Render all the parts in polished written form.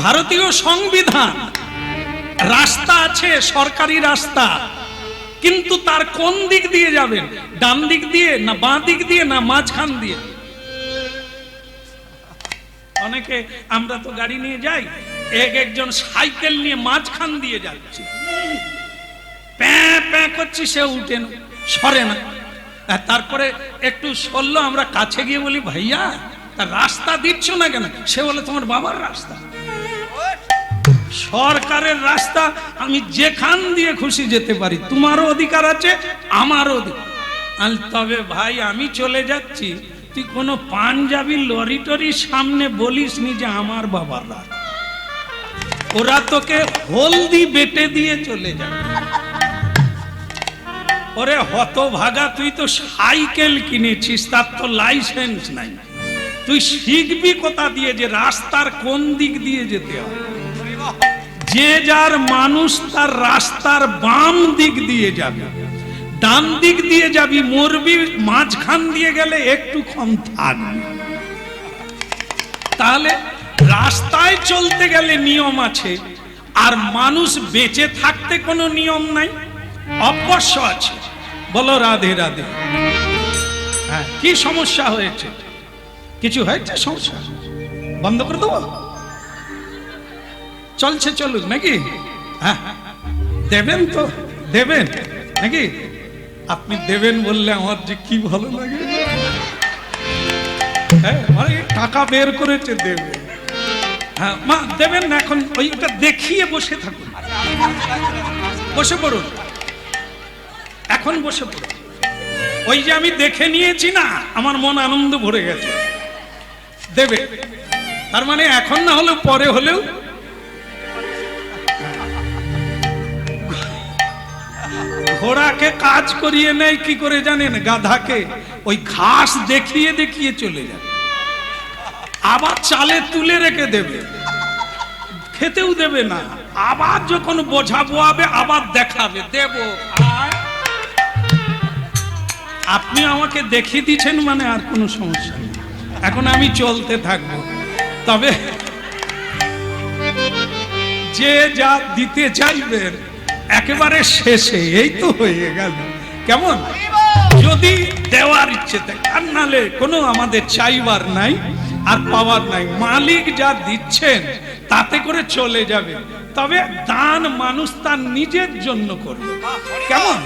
ভারতীয় সংবিধান, রাস্তা আছে, সরকারি রাস্তা, কিন্তু তার কোন দিক দিয়ে যাবেন? ডান দিক দিয়ে না বাঁ দিক দিয়ে না মাঝখান দিয়ে? অনেকে আমরা তো গাড়ি নিয়ে যাই, একজন সাইকেল নিয়ে মাঝখান দিয়ে যাচ্ছে, প্যাঁ প্যাঁ করছি, সে উঠে না, সরে না। তারপরে একটু সরলো, আমরা কাছে গিয়ে বলি ভাইয়া তার রাস্তা দিচ্ছ না কেন? সে বলে তোমার বাবার রাস্তা। সরকারের রাস্তা, আমি যেখান দিয়ে খুশি যেতে পারি, তোমারও অধিকার আছে, আমারও অধিকার। তবে ভাই আমি চলে যাচ্ছি, তুই কোনো পাঞ্জাবি লরি টরির সামনে বলিস নি যে আমার বাবার রাস্তা, ওরা তোকে হলদি বেটে দিয়ে চলে যাবে। ওরে হতভাগা, তুই তো সাইকেল কিনেছিস, তার তো লাইসেন্স নাই, তুই শিখবি কোথা দিয়ে যে রাস্তার কোন দিক দিয়ে যেতে হয়। যে যার মানুষ তার রাস্তার বাম দিক দিয়ে যাবে, ডান দিক দিয়ে যাবি, মরবি মাঝখান দিয়ে গেলে একটু কম থাকবে। তাহলে রাস্তায় চলতে গেলে নিয়ম আছে, আর মানুষ বেঁচে থাকতে কোনো নিয়ম নাই? অবশ্য আছে। বলো রাধে রাধে। হ্যাঁ, কি সমস্যা হয়েছে? কিছু হয়েছে সমস্যা? বন্ধ করে দেবো? চলছে চলুক নাকি? হ্যাঁ, দেবেন তো? দেবেন নাকি? আপনি দেবেন বললে আমার যে কি ভালো লাগে। হ্যাঁ, মানে টাকা বের করেছে দেবে। হ্যাঁ মা দেবেন না, এখন ওইটা দেখিয়ে বসে থাকুন। বসে পড়ুন, এখন বসে পড়ুন। ওই যে আমি দেখে নিয়েছি না, আমার মন আনন্দ ভরে গেছে। দেবে তার মানে এখন না হলেও পরে হলেও। ঘোড়াকে কাজ করিয়ে নেয় কি করে জানেন? গাধাকে ওই ঘাস দেখিয়ে দেখিয়ে চলে যাবে, আবার চালে তুলে রেখে দেবে, খেতেও দেবে না, আবার যখন বোঝা বোয়াবে আবার দেখাবে দেব। আপনি আমাকে দেখিয়ে দিচ্ছেন মানে আর কোনো সমস্যা নেই, এখন আমি চলতে থাকবো। তবে যে যা দিতে চাইবেন একেবারে শেষে, এই তো হয়ে গেল। কেমন? যদি দেওয়ার ইচ্ছে থাকে, আর নালে কোনো আমাদের চাইবার নাই আর পাওয়ার নাই। মালিক যা দিচ্ছেন তাতে করে চলে যাবে। তবে দান মানুষ তার নিজের জন্য করবে। কেমন?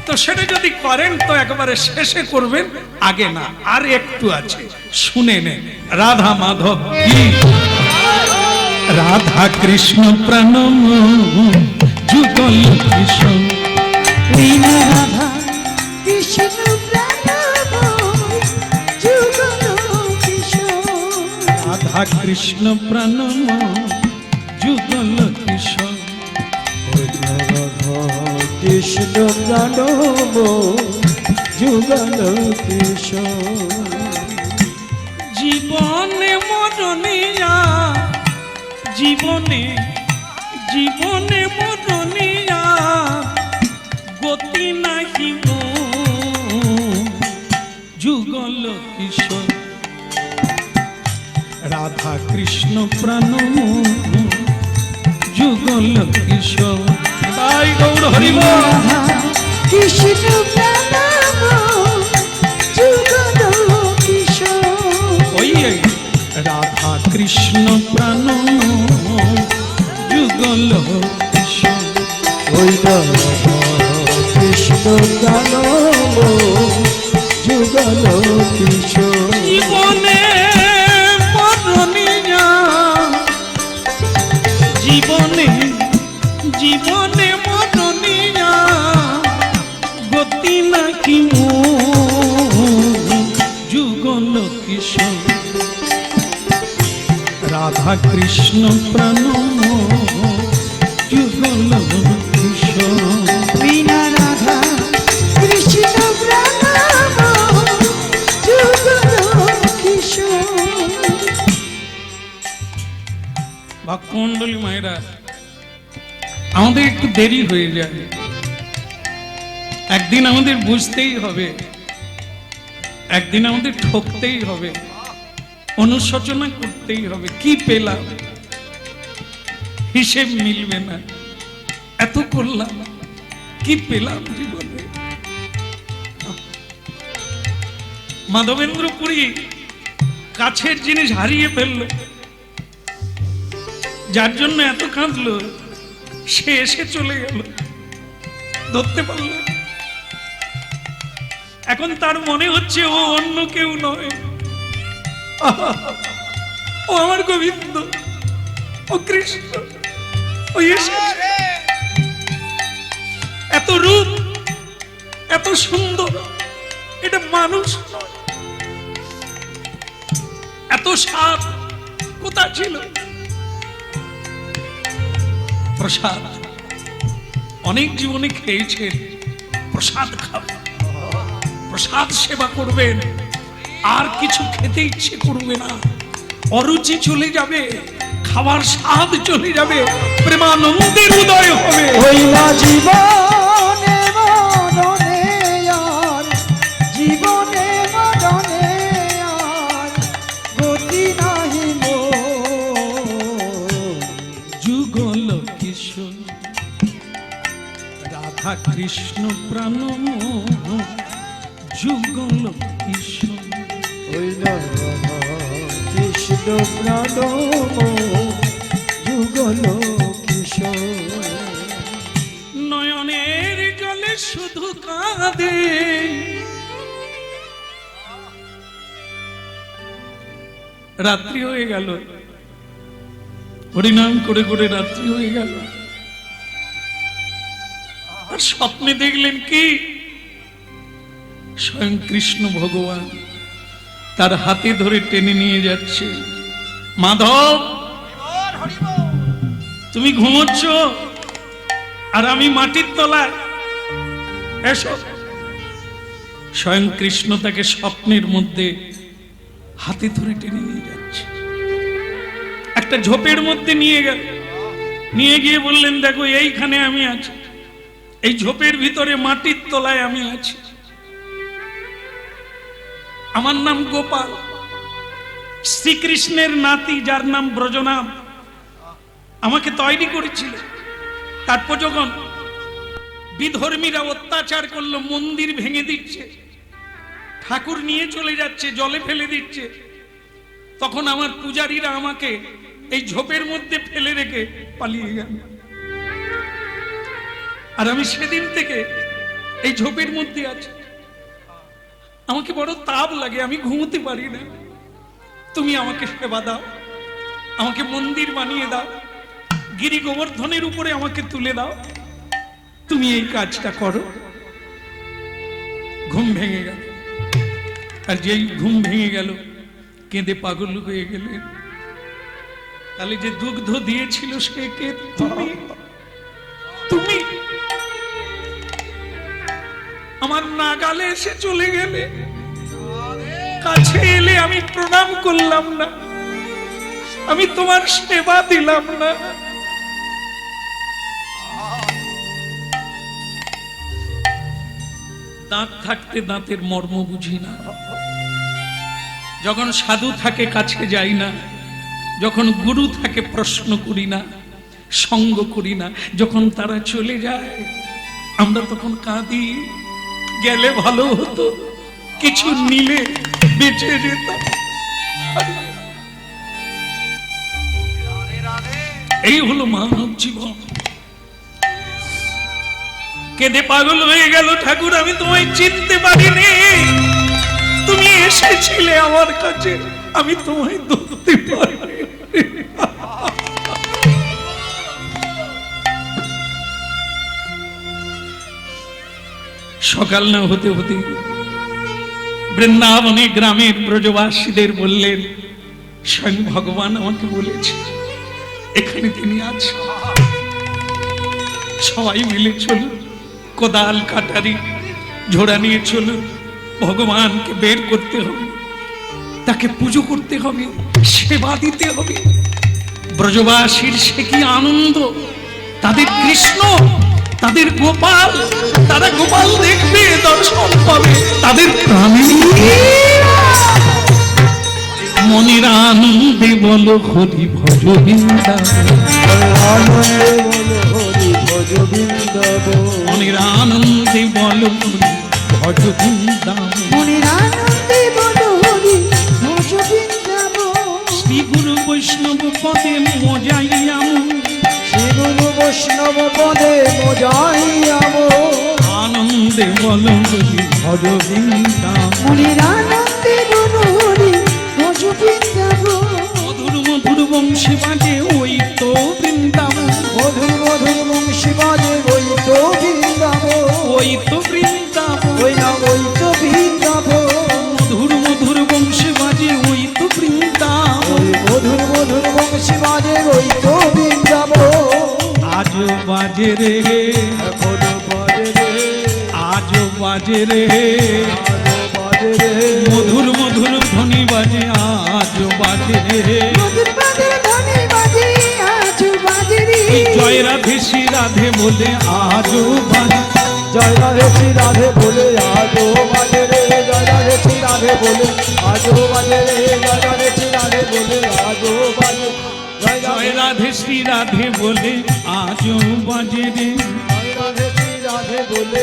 তো সেটা যদি করেন তো একেবারে শেষে করবেন, আগে না। আর একটু আছে, শুনে নেন। রাধা মাধব কি, রাধা কৃষ্ণ প্রণম যুগল কিশোর, রাধা কৃষ্ণ প্রণম যুগল কিশোর, রাধা কৃষ্ণ প্রণম যুগল কিশোর, কৃষ্ণ প্রণম যুগল কিশোর। জীবনে মরণিয়া, জীবনে জীবনে মরণিয়া, গতি নাহি যুগল কিশোর, রাধা কৃষ্ণ প্রণম যুগল কিশোর। তাই গৌর হরি বল। কৃষ্ণ প্রণম যুগল কিশোর, ওই রাধা কৃষ্ণ প্রণম যুগল কিশোর, ওই রাধা কৃষ্ণ প্রণম যুগল কিশোর। জীবনে মরণিয়া, জীবনে জীবনে মরণিয়া, গতি নাকি যুগল কিশোর, রাধা কৃষ্ণ প্রণম যুগল কিশোর। বিনা রাধা কৃষ্ণ প্রণম যুগল কিশোর। ভক্তমন্ডলী মায়েরা, আমাদের একটু দেরি হয়ে যায়, একদিন আমাদের বুঝতেই হবে, একদিন আমাদের ঠকতেই হবে, অনুশোচনা করতেই হবে। কি পেলাম? হিসেব মিলবে না। এত করলাম, কি পেলাম জীবনে? মাধবেন্দ্রপুরী কাছের জিনিস হারিয়ে ফেললো, যার জন্য এত কাঁদলো, সে এসে চলে গেল, ধরতে পারলো। এখন তার মনে হচ্ছে ও অন্য কেউ নয়, ও আমার গোবিন্দ, ও কৃষ্ণ, ও এসেছে। এত রূপ, এত সুন্দর, এটা মানুষ নয়। এত স্বাদ কোথায় ছিল? প্রসাদ অনেক জীবনে খেয়েছেন, প্রসাদ খাবেন, প্রসাদ সেবা করবেন, আর কিছু খেতে ইচ্ছে করবে না, অরুচি চলে যাবে, খাবার স্বাদ চলে যাবে, প্রেমানন্দের উদয় হবে। হইলা জীবনে মরণে আর, জীবনে মরণে আর গতি নাহি মোর। যুগল কিশোর রাধা কৃষ্ণ প্রাণ, যুগল কিশোর হইলা কৃষ্ণ প্রাণ যুগল কিশোর। নয়নের জলে শুধু কাঁদে, রাত্রি হয়ে গেল, হরিনাম করে করে রাত্রি হয়ে গেল। আর স্বপ্নে দেখলেন কি? স্বয়ং কৃষ্ণ ভগবান তার হাতে ধরে টেনে নিয়ে যাচ্ছে। মাধব, তুমি ঘুমোচ্ছ আর আমি মাটির তলায়, এসো। স্বয়ং কৃষ্ণ তাকে স্বপ্নের মধ্যে হাতে ধরে টেনে নিয়ে যাচ্ছে, একটা ঝোপের মধ্যে নিয়ে গেল, নিয়ে গিয়ে বললেন দেখো এইখানে আমি আছি, এই ঝোপের ভিতরে মাটির তলায় আমি আছি, আমার নাম গোপাল, শ্রীকৃষ্ণের নাতি যার নাম ব্রজনাম আমাকে তৈরি করেছিল। তারপর যখন বিধর্মীরা অত্যাচার করলো, মন্দির ভেঙে দিচ্ছে, ঠাকুর নিয়ে চলে যাচ্ছে, জলে ফেলে দিচ্ছে, তখন আমার পূজারীরা আমাকে এই ঝোপের মধ্যে ফেলে রেখে পালিয়ে গেল। আর আমি সেদিন থেকে এই ঝোপের মধ্যে আছি। আমাকে বড় তাপ লাগে, আমি ঘুমোতে পারি না। তুমি আমাকে সেবা দাও, আমাকে মন্দির বানিয়ে দাও, গিরি গোবর্ধনের উপরে আমাকে তুলে দাও, তুমি এই কাজটা করো। ঘুম ভেঙে গেল, আর যেই ঘুম ভেঙে গেল কেঁদে পাগল হয়ে গেলেন। তাহলে যে দুগ্ধ দিয়েছিল সে কে? তুমি। তুমি আমার নাগালে এসে চলে গেলে, কাছে এলে আমি প্রণাম করলাম না, আমি তোমার সেবা দিলাম না। দাঁত থাকতে দাঁতের মর্ম বুঝি না, যখন সাধু থাকে কাছে যাই না, যখন গুরু থাকে প্রশ্ন করি না, সঙ্গ করি না। যখন তারা চলে যায় আমরা তখন কাঁদি, গেলে ভালো হতো, কিছু নিলে বেঁচে যেতাম। এই হলো মানব জীবন। কেঁদে পাগল হয়ে গেল, ঠাকুর আমি তোমায় চিনতে পারিনি, তুমি এসেছিলে আমার কাছে, আমি তোমায় ধরতে পারিনি। সকাল না হতে হতে বৃন্দাবনে গ্রামের ব্রজবাসীদের বললেন, স্বয়ং ভগবান আমাকে বলেছে এখানে তিনি আছেন। সবাই মিলে চলুন, কোদাল কাটারি ঝোড়া নিয়ে চলুন, ভগবানকে বের করতে হবে, তাকে পুজো করতে হবে, সেবা দিতে হবে। ব্রজবাসীর সে কি আনন্দ, তাদের কৃষ্ণ, তাদের গোপাল, তারা গোপাল দেখবে, দর্শন পাবে, তাদের প্রাণে মনের আনন্দে বলো হরি ভজ বৃন্দাবন। আনন্দে বলো হরি ভজ বৃন্দাবন মনের আনন্দে বল হরি ভজ বৃন্দাবন। মনের আনন্দে বলো হরি ভজ বৃন্দাবন শ্রী গুরু বৈষ্ণব পদে মজাইয়াম, শ্রী গুরু বৈষ্ণব পদে মজাইয়াম আনন্দে বল হরি ভজ বৃন্দাবন। মনের আনন্দে বলো হরি ভজ বৃন্দাবন মধুর মধুর বংশী বাজে ওই তো বৃন্দাবন, মধুর মধুর বংশী বাজে ওই তো বৃন্দাবন ওই তো বৃন্দাবন। ওই না ওই তো বৃন্দাবন মধুর মধুর বংশী বাজে ওই তো বৃন্দাবন। ওই মধুর মধুর বংশী বাজে ওই তো বৃন্দাবন আজও বাজে রে, এখনো বাজে রে আজও বাজে রে, আজও বাজে রে মধুর মধুর ধ্বনি বাজে আজও বাজে রে। মধুর বাজে ধ্বনি বাজে আজও বাজে রে এই জয় রাধে শ্রী রাধে বলে আজও বাজে। জয় রাধে শ্রী রাধে বলে আজও বাজে রে জয় রাধে শ্রী রাধে বলে আজও বাজে রে জয় রাধে শ্রী রাধে বলে আজও বাজে জয় রাধে শ্রী রাধে বলে আজও বাজে রে। জয় রাধে শ্রী রাধে বলে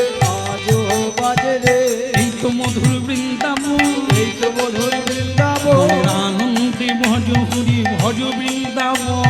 আজও বাজে রে এই তো মধুর বৃন্দাবন, এই তো মধুর বৃন্দাবন মনের আনন্দে ভজ হরি ভজ বৃন্দাবন।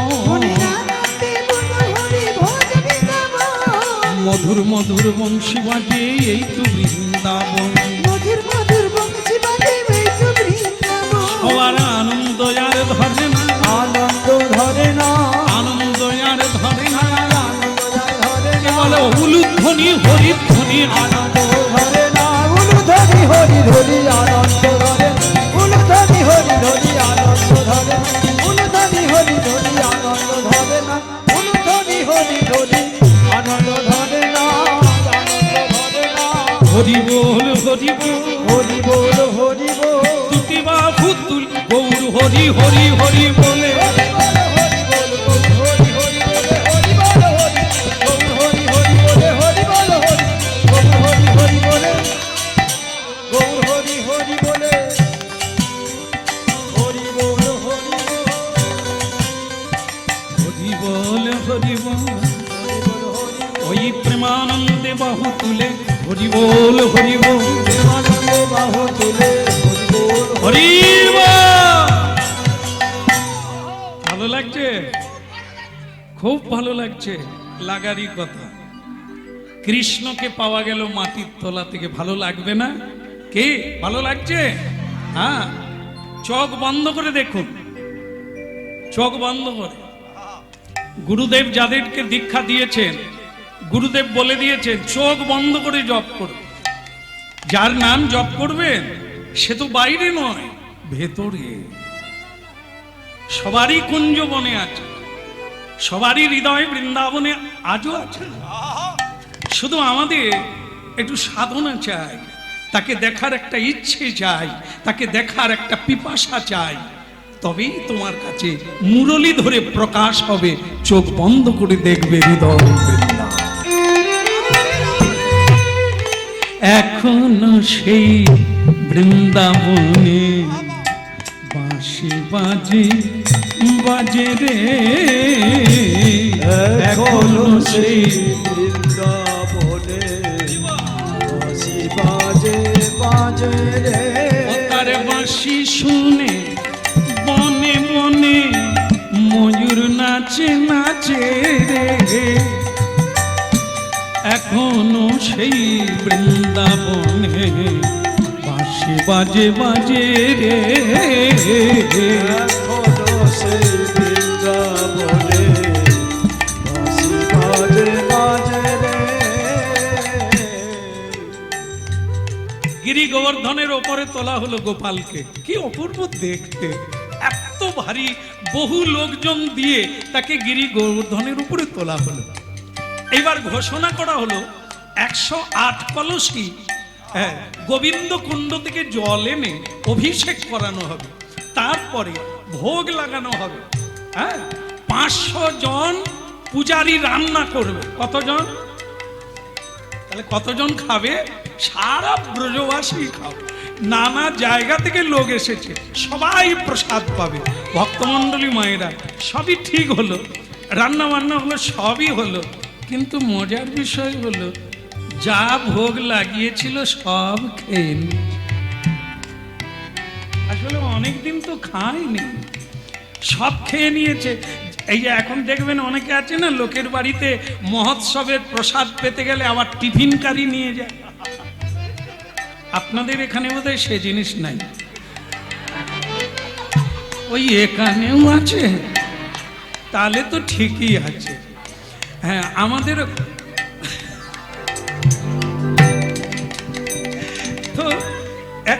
মধুর মধুর বংশী বাজে এই তো বৃন্দাবন। মধুর মধুর বংশী বাজে এই তো বৃন্দাবন সবার আনন্দ আর ধরে না, আনন্দ ধরে না আনন্দ আর ধরে না। আনন্দ ধরে না বলে উলুধ্বনি হরিধ্বনি আনন্দ ধরে না উলুধ্বনি হরি ধরি আনন্দ ধরে উলুধ্বনি হরি ধরি আনন্দ ধরে উলুধ্বনি হরি ধরি আনন্দ ধরে না উলুধ্বনি হরি ধরি আনন্দ ধরে না আনন্দ ধরে না হরি বল হরি বল। হরি বল হরি বল দুটি বাহু তুল গৌর হরি হরি হরি বলে। হরি বল হরি বল, ওই প্রেমানন্দে বাহু তুলে হরি বল হরি বল, হরি বল। ভালো লাগছে, খুব ভালো লাগছে। লাগারই কথা, কৃষ্ণকে পাওয়া গেল মাটির তলা থেকে, ভালো লাগবে না? কে ভালো লাগছে? হ্যাঁ, চোখ বন্ধ করে দেখুন, চোখ বন্ধ করে। গুরুদেব যাদেরকে দীক্ষা দিয়েছেন, গুরুদেব বলে দিয়েছেন চোখ বন্ধ করে জপ করবে। যার নাম জপ করবেন সে তো বাইরে নয়, ভেতরে। সবারই কুঞ্জ বনে আছে, সবারই হৃদয় বৃন্দাবনে আজও আছে। শুধু আমাদের একটু সাধনা চাই, তাকে দেখার একটা ইচ্ছে চাই, তাকে দেখার একটা পিপাসা চাই, তবেই তোমার কাছে মুরলি ধরে প্রকাশ হবে। চোখ বন্ধ করে দেখবে হৃদয় বৃন্দাবন। এখনো সেই বৃন্দাবনে বাঁশি বাজে বাজে রে, এখনো সেই বৃন্দাবনে বাঁশি বাজে বাজে রে তার বাঁশি শুনে বনে বনে ময়ূর নাচে নাচে রে। এখনো সেই বৃন্দাবনে বাঁশি বাজে বাজে রে, এখনো সেই বৃন্দাবনে বাঁশি বাজে বাজে রে। গিরি গোবর্ধনের ওপরে তোলা হলো গোপালকে, কি অপূর্ব দেখতে। এত ভারী, বহু লোকজন দিয়ে তাকে গিরি গোবর্ধনের উপরে তোলা হলো। এবার ঘোষণা করা হলো 108 কলসি গোবিন্দ কুণ্ড থেকে জল এনে অভিষেক করানো হবে, তারপরে ভোগ লাগানো হবে। হ্যাঁ, 500 জন পূজারি রান্না করবে। কতজন? তাহলে কতজন খাবে? সারা ব্রজবাসী খাবে, নানা জায়গা থেকে লোক এসেছে, সবাই প্রসাদ পাবে। ভক্তমণ্ডলী মায়েরা, সবই ঠিক হলো। রান্না বান্না হলো, সবই হলো, কিন্তু মজার বিষয় হলো যা ভোগ লাগিয়েছিল সব খেয়ে নিয়েছে। আসলে অনেকদিন তো খায়নি, সব খেয়ে নিয়েছে। এই যে এখন দেখবেন অনেকে আছে না, লোকের বাড়িতে মহোৎসবের প্রসাদ পেতে গেলে আবার টিফিন কারি নিয়ে যায়। আপনাদের এখানে বোধহয় সে জিনিস নাই, ওই এখানেও আছে, তাহলে তো ঠিকই আছে। হ্যাঁ, আমাদের তো হ্যাঁ,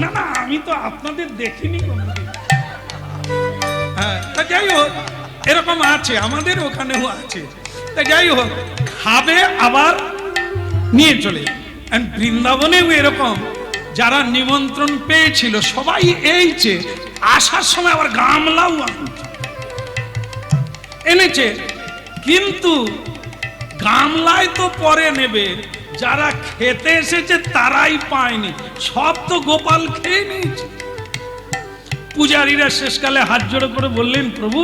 না না, আমি তো আপনাদের দেখিনি কোনোদিন। হ্যাঁ, তা যাই হোক, এরকম আছে, আমাদের ওখানেও আছে। তা যাই হোক, খাবে আবার নিয়ে চলে। বৃন্দাবনেও এরকম, যারা নিমন্ত্রণ পেয়েছিল সবাই এইছে, আসার সময় আবার গামলাও এনেছে, কিন্তু গামলায় তো পরে নেবে, যারা খেতে এসেছে তারাই পায়নি, সব তো গোপাল খেয়ে নিয়েছে। পূজারীরা শেষকালে হাত জোড়ো করে বললেন, প্রভু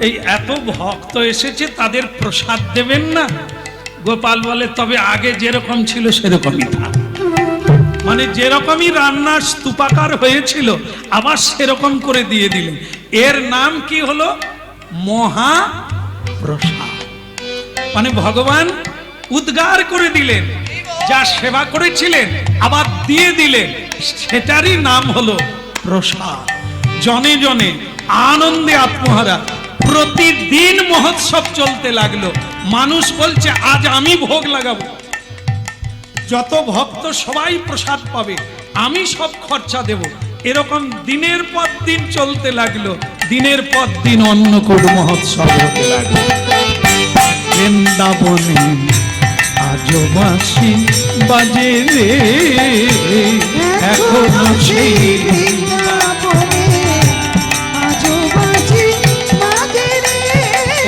এই এত ভক্ত এসেছে, তাদের প্রসাদ দেবেন না? গোপাল বলে, তবে আগে যেরকম ছিল সেরকমই থাক। মানে যেরকমই রান্না স্তূপাকার হয়েছিল আবার সেরকম করে দিয়ে দিলেন। এর নাম কি হলো? মহাপ্রসাদ। মানে ভগবান উদ্গার করে দিলেন, যা সেবা করেছিলেন আবার দিয়ে দিলেন, সেটারই নাম হলো প্রসাদ। জনে জনে আনন্দে আত্মহারা, প্রতিদিন মহোৎসব চলতে লাগলো। মানুষ বলছে আজ আমি ভোগ লাগাবো, যত ভক্ত সবাই প্রসাদ পাবে, আমি সব খরচা দেব। এরকম দিনের পর দিন চলতে লাগলো, দিনের পর দিন অন্নকূট মহোৎসব হতে লাগলো। বৃন্দাবনে আজো বাঁশি বাজে রে, এখনো সেই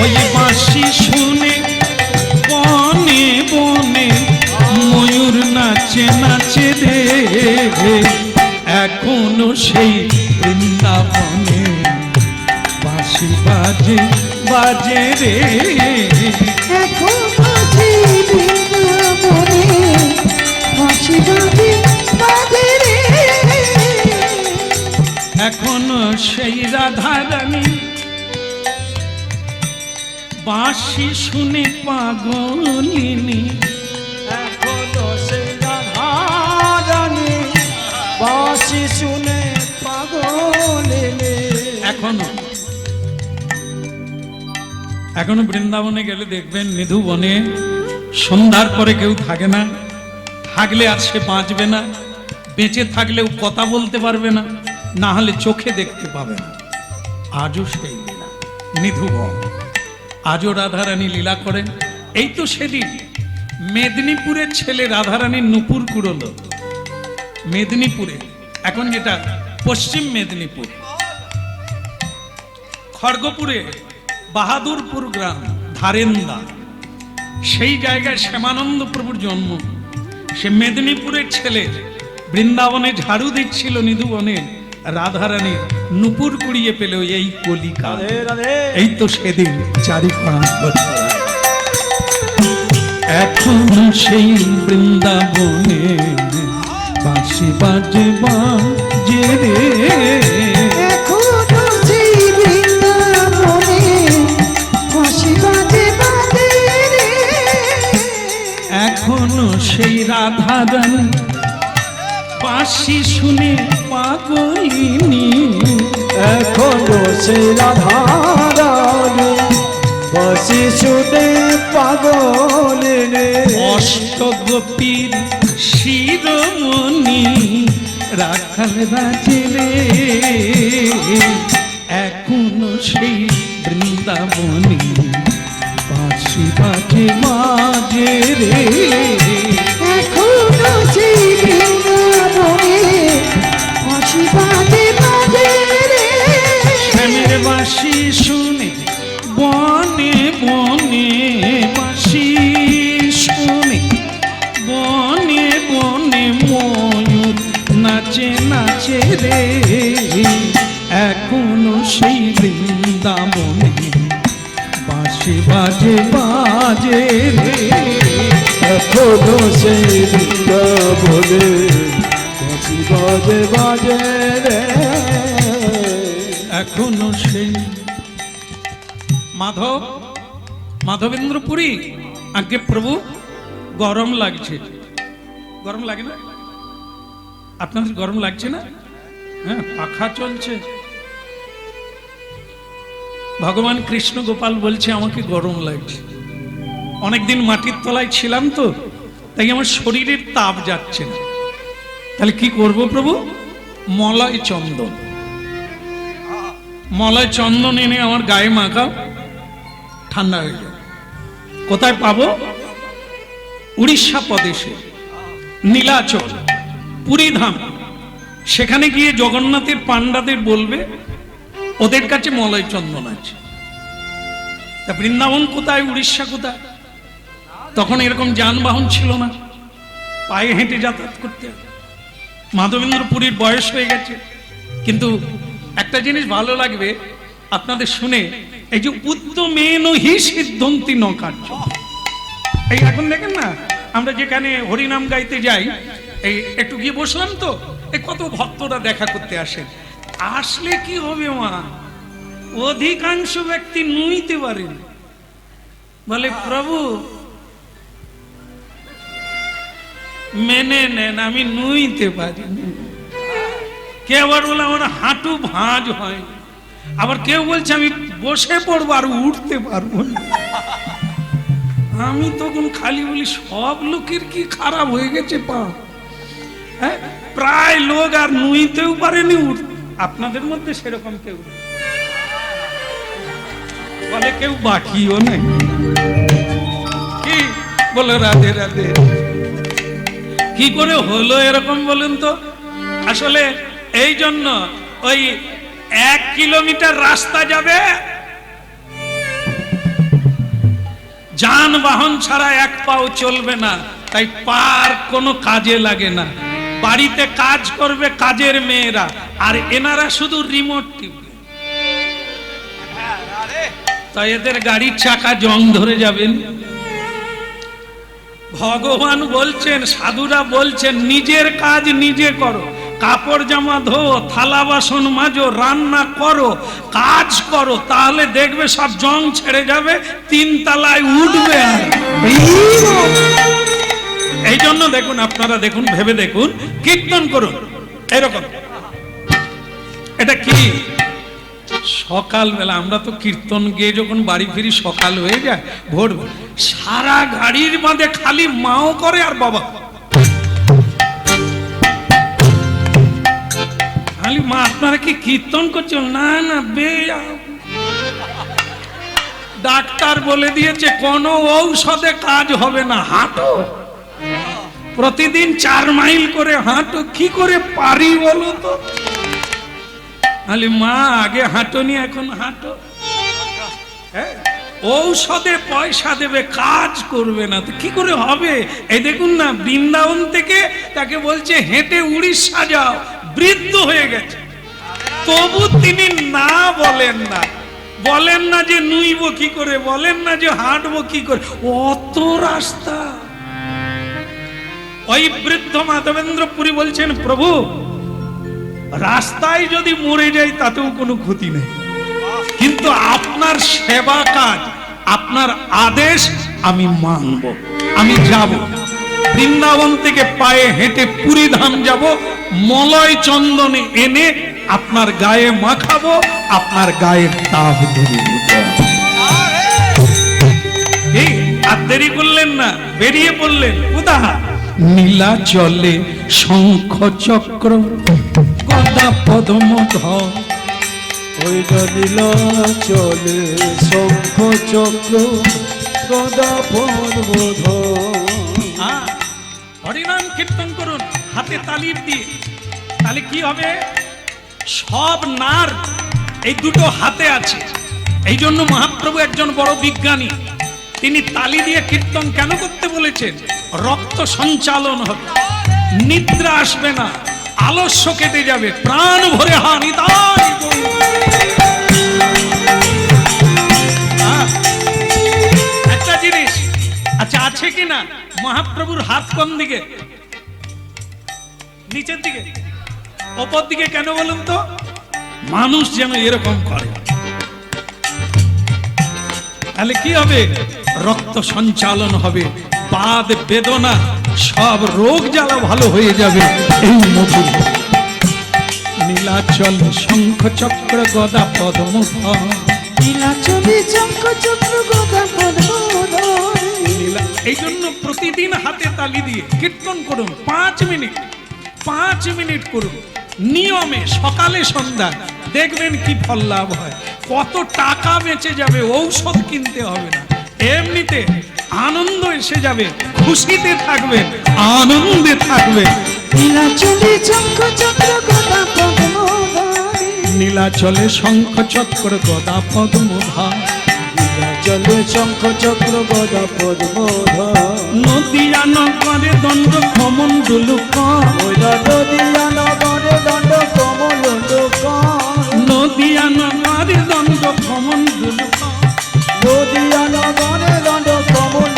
ওই বাঁশি শুনে বনে বনে ময়ূর নাচে নাচে রে, এখনো সেই বৃন্দাবনে বাঁশি বাজে বাজে রে, এখনো সেই বৃন্দাবনে বাঁশি বাজে বাজে রে, এখনো সেই রাধারানী বাঁশি শুনে পাগলিনী, এখনো সেই রাধারানী বাঁশি শুনে পাগলিনী। এখনো বৃন্দাবনে গেলে দেখবেন নিধু বনে সন্ধ্যার পরে কেউ থাকে না, থাকলে আর সে বাঁচবে না, বেঁচে থাকলেও কথা বলতে পারবে না, না হলে চোখে দেখতে পাবে না। আজও সেই লীলা নিধু বন, আজও রাধারানী লীলা করেন। এই তো সেদিন মেদিনীপুরের ছেলে রাধারানীর নূপুর কুড়োলো, মেদিনীপুরে, এখন যেটা পশ্চিম মেদিনীপুর, খড়গপুরে বাহাদুরপুর গ্রাম ধারেন্দা, সেই জায়গায় শ্যামানন্দ প্রভুর জন্ম। সে মেদিনীপুরের ছেলে বৃন্দাবনে ঝাড়ু দিচ্ছিল নিধুবনে, রাধারানীর নূপুর কুড়িয়ে পেল এই কলিকা। এই তো সেদিন 4-5 বছর আগে। এখন সেই বৃন্দাবনে বাঁশি বাজে বাজে রে, এখনো সেই বৃন্দাবনে বাঁশি বাজে বাজে রে, এখনো সেই রাধারানী বাঁশি শুনে পাগলিনী, এখনো সেই রাধারানী বাঁশি শুনে পাগলিনী। অষ্টগোপীর শিরোমণি রাখাল রাজে রে, এখনো সেই বৃন্দাবনে বাঁশি বাজে বাজে রে, এখনো সেই বৃন্দাবনে বাঁশি বাজে বাজে রে, শ্যামের বাঁশি শুনে বনে বনে বাঁশি শুনে বনে বনে ময়ূর নাচে নাচে রে, এখনো সেই বৃন্দাবনে বাঁশি বাজে বাজে রে, এখনো সেই বৃন্দাবনে বাঁশি বাজে বাজে রে। এখনো সেই মাধবেন্দ্র পুরী। আগে প্রভু গরম লাগছে, গরম লাগে না? আপনাদের গরম লাগছে না? হ্যাঁ, পাখা চলছে। ভগবান কৃষ্ণ গোপাল বলছে আমাকে গরম লাগছে। অনেকদিন মাটির তলায় ছিলাম তো, তাই আমার শরীরের তাপ যাচ্ছে না। তাহলে কি করব প্রভু? মলয় চন্দন, মলয় চন্দন এনে আমার গায়ে মাখাও, ঠান্ডা হয়ে যাবে। কোথায় পাবো? উড়িষ্যা প্রদেশে নীলাচল পুরীধাম, সেখানে গিয়ে জগন্নাথের পান্ডাদের বলবে ওদের কাছে মলয় চন্দন আছে। তা বৃন্দাবন কোথায়, উড়িষ্যা কোথায়? তখন এরকম যানবাহন ছিল না, পায়ে হেঁটে যাতায়াত করতে। মাধবেন্দ্র পুরীর বয়স হয়ে গেছে, কিন্তু একটা জিনিস ভালো লাগবে আপনাদের শুনে, এই যে উদ্যমেন হি সিদ্ধন্তি ন কার্য। এই এখন দেখেন না, আমরা যেখানে হরিনাম গাইতে যাই, এই একটু গিয়ে বসলাম তো, এই কত ভক্তরা দেখা করতে আসেন। আসলে কি হবে মা, অধিকাংশ ব্যক্তি নুইতে পারেন, বলে প্রভু মেনে নেন আমি নুইতে পারি। কে আবার বলে আমার হাঁটু ভাঁজ হয়, আবার কেউ বলছে আমি বসে পড়বো আর উঠতে পারবো না। আমি তখন খালি বলি সব লোকের কি খারাপ হয়ে গেছে পা। হ্যাঁ, প্রায় লোক আর নুইতেও পারেনি, আপনাদের মধ্যে সেরকম কেউ বলে, কেউ বাকিও নেই। কি বলে রাধে রাধে, কি করে হলো এরকম বলুন তো? আসলে এই জন্য ওই 1 কিলোমিটার রাস্তা যাবে, যানবাহন ছাড়া 1 পাও চলবে না, তাই পার কোনো কাজে লাগে না। বাড়িতে কাজ করবে কাজের মেয়েরা, আর এনারা শুধু রিমোট টিপবে। তাই এদের গাড়ির চাকা জং ধরে যাবেন। ভগবান বলছেন, সাধুরা বলছেন নিজের কাজ নিজে করো, কাপড় জামা ধো, থালা বাসন মাজো, রান্না করো, কাজ করো, তাহলে দেখবে সব জং ছেড়ে যাবে, 3 তলায় উঠবে। আর এই জন্য দেখুন, আপনারা দেখুন, ভেবে দেখুন, কীর্তন করুন এরকম। এটা কি সকালবেলা আমরা তো কীর্তন গিয়ে যখন বাড়ি ফিরি সকাল হয়ে যায়, ভোর, সারা গাড়ির বাঁধে খালি মাও করে আর বাবা খালি মা। আপনারা কি কীর্তন করছেন? না না, ডাক্তার বলে দিয়েছে কোনো ঔষধে কাজ হবে না, হাঁটো প্রতিদিন 4 মাইল করে হাঁটো। কি করে পারি বলো তো? আরে মা আগে হাঁটোনি, এখন হাঁটো। ঔষধে পয়সা দেবে, কাজ করবে না, তো কি করে হবে? এই দেখুন না, বৃন্দাবন থেকে তাকে বলছে হেঁটে উড়িষ্যা যাও, বৃদ্ধ হয়ে গেছে, তবু তিনি না বলেন না। বলেন না যে নুইব কি করে, বলেন না যে হাঁটবো কি করে, অত রাস্তা। ওই বৃদ্ধ মাধবেন্দ্র পুরী বলছেন, প্রভু রাস্তায় যদি মরে যাই তাতেও কোনো ক্ষতি নেই, কিন্তু আপনার সেবা কাজ, আপনার আদেশ আমি মানব, আমি যাব। বৃন্দাবন থেকে পায়ে হেঁটে পুরী ধাম যাব, মলয় চন্দনে এনে আপনার গায়ে মাখাবো, আপনার গায়ের তাপ ধরে আর দেরি করলেন না, বেরিয়ে পড়লেন। কোথা? নীলাচলে শঙ্খ চক্র গদা পদ্ম ধর। ওই নীলাচলে শঙ্খ চক্র গদা পদ্ম ধর। হরিনাম কীর্তন করুন হাতে তালি দিয়ে, তাহলে কি হবে? সব নার এই দুটো হাতে আছে। এই জন্য মহাপ্রভু একজন বড় বিজ্ঞানী, তিনি তালি দিয়ে কীর্তন কেন করতে বলেছেন? রক্ত সঞ্চালন হবে, নিদ্রা আসবে না, আলস্য কেটে যাবে, প্রাণ ভরে হানি তাই আছে কিনা? মহাপ্রভুর হাত কোন দিকে? নিচের দিকে, ওপর দিকে কেন বলুন তো? মানুষ যেন এরকম করে, তাহলে কি হবে? রক্ত সঞ্চালন হবে, বাদ বেদনা সব রোগ জ্বালা ভালো হয়ে যাবে এই মধুর। নীলাচল শঙ্খ চক্র গদা পদ্ম নীলাচলে শঙ্খ চক্র গদা পদ্ম। এই জন্য প্রতিদিন হাতে তালি দিয়ে কীর্তন করুন, 5 মিনিট 5 মিনিট করুন নিয়মে, সকালে সন্ধ্যা, দেখবেন কি ফল লাভ হয়। কত টাকা বেঁচে যাবে, ঔষধ কিনতে হবে না, এমনিতে আনন্দ এসে যাবে, খুশিতে থাকবেন, আনন্দে থাকবেন। নীলাচলে শঙ্খ চক্র গদা পদ্ম। নীলাচলে শঙ্খ চক্র গদা পদ্ম ধর। নীলাচলে শঙ্খ চক্র গদা পদ্ম ধর। নদিয়া নগরে দণ্ড কমণ্ডল নদিয়া নগরে দণ্ড কমল। নদিয়া নগরে দণ্ড কমণ্ডল নদিয়া নগরে দণ্ড কমল।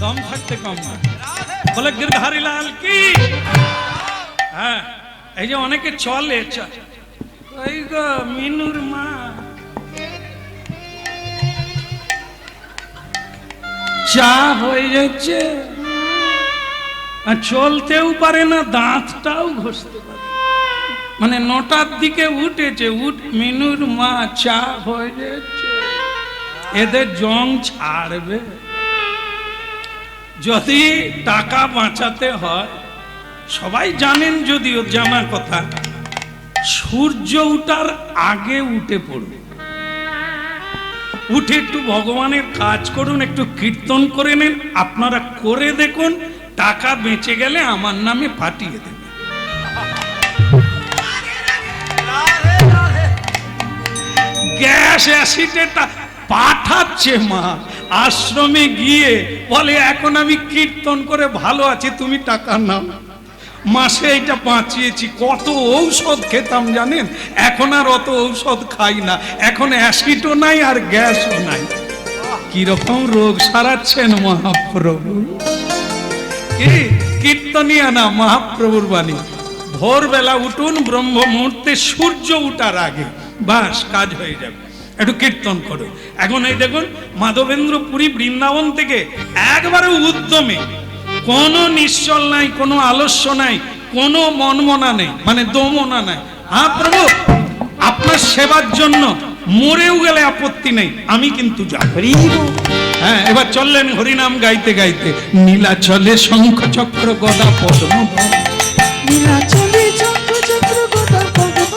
দম থাকতে কম না, বলে গিরধারী লাল কি। হ্যাঁ, এই যে অনেকে চলে, ওই গো মিনুর মা, চা হয়ে যাচ্ছে, আর চলতেও পারে না, দাঁতটাও ঘষতে পারে, মানে 9টার দিকে উঠেছে, মিনুর মা চা হয়ে যাচ্ছে, এদের জং ছাড়বে। যদি টাকা বাঁচাতে হয়, সবাই জানেন যদিও জানা কথা, সূর্য উঠার আগে উঠে পড়ুন, উঠে একটু ভগবানের কাজ করুন, একটু কীর্তন করে নেন, আপনারা করে দেখুন, টাকা বেঁচে গেলে আমার নামে পাঠিয়ে দেবেন। গ্যাস অ্যাসিডেটা পাঠাচ্ছে মা, আশ্রমে গিয়ে বলে এখন আমি কীর্তন করে ভালো আছি, তুমি টাকা নাও। মাসে এটা বাঁচিয়েছি, কত ঔষধ খেতাম জানেন, এখন আর অত ঔষধ খাই না, এখন অ্যাসিডও নাই আর গ্যাসও নাই। কিরকম রোগ সারাচ্ছেন মহাপ্রভু, কি কীর্তনিয়া না মহাপ্রভুর বাণী। ভোরবেলা উঠুন, ব্রহ্ম মুহূর্তে, সূর্য উঠার আগে, বাস কাজ হয়ে যাবে। একটু কীর্তন করো। এখন এই দেখুন, মাধবেন্দ্র পুরী বৃন্দাবন থেকে একবারে উদ্যমে, কোনো নিশ্চল নাই, কোনো আলস্য নাই, কোনো মনমনা নেই, মানে দমনা নাই। হ্যাঁ প্রভু, আপনার সেবার জন্য মরেও গেলে আপত্তি নেই, আমি কিন্তু যাব। হ্যাঁ, এবার চললেন হরিনাম গাইতে গাইতে। নীলাচলে শঙ্খ চক্র গদা পদ্ম। নীলাচলে শঙ্খ চক্র গদা পদ্ম।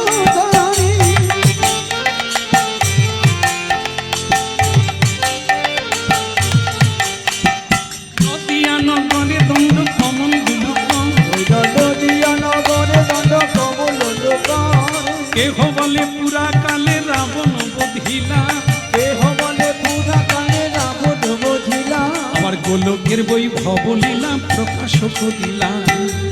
নদিয়া নগরে দণ্ড কমণ্ডল। নদিয়া নগরে দণ্ড কমল। কেহ বলে পুরা কালে রাবণ বধিলা। কেহ বলে পুরা কালে রাবণ বধিলা। আবার গোলকের বৈভব লীলা প্রকাশ করিলা।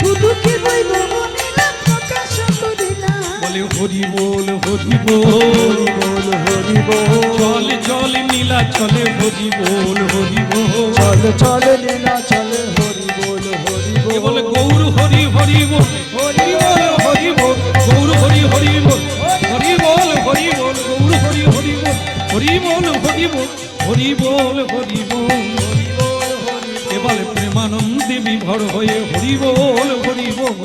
গোলকের বৈভব লীলা প্রকাশ করিলা। বলে হরি বল হরি বল, বল হরি বল। চল চল নীলা চলে হরি বল হরি বল। চল চল লীলা চলে হরি বল হরি বল। বলে গৌর হরি হরি বল, হরি বল হরি বল, গৌর হরি হরি বল, হরি বল হরি বল, গৌর হরি হরি বল, হরি বল হরি বল, হরি বল হরি বল। এবারে প্রেমানন্দে বিভোর হয়ে হরি বল হরি বল।